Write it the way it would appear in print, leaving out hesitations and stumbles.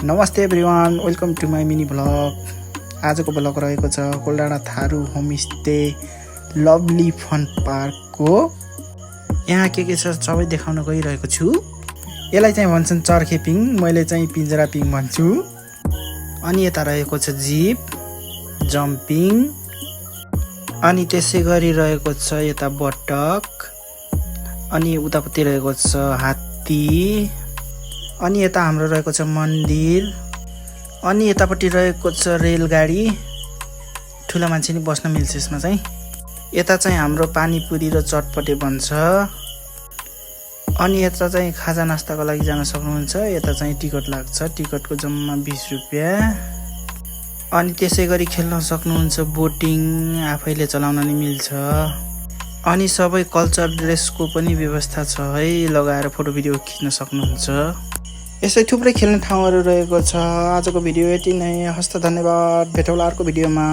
नमस्ते everyone, welcome to my mini vlog. आजको vlog रहेको छ Koldanda Tharu homestay lovely fun पार्कको। यहाँ के छ सबै देखाउन गइरहेको छु। यसलाई चाहिँ भन्छन् चर्खेपिङ, मैले चाहिँ पिन्जरा पिङ भन्छु। अनि यता रहेको छ जिप जम्पिङ, अनि त्यसै गरी रहेको छ यता बटक, अनि उतापट्टि रहेको छ हात्ती, अनि यता हाम्रो रहेको छ मन्दिर, अनि यतापट्टि रहेको छ रेलगाडी। ठुला मान्छे नि बस्न मिल्छ यसमा चाहिँ। यता चाहिँ हाम्रो पानीपुरी र चटपटे बन्छ। अनि यता चाहिँ खाजा नास्ताको लागि जान सक्नुहुन्छ। यता चाहिँ टिकट लाग्छ, टिकटको जम्मा 20 रुपियाँ। अनि त्यसै गरी खेल्न सक्नुहुन्छ बोटिङ, आफैले चलाउन नि मिल्छ। अनि सबै कल्चर ड्रेसको पनि व्यवस्था छ है, लगाएर फोटो भिडियो खिच्न सक्नुहुन्छ। यसै थुप्रै खेल्ने ठाउँहरू रहेको छ। आजको भिडियो यति नै। हस्त धन्यवाद, भेटौँला अर्को भिडियोमा।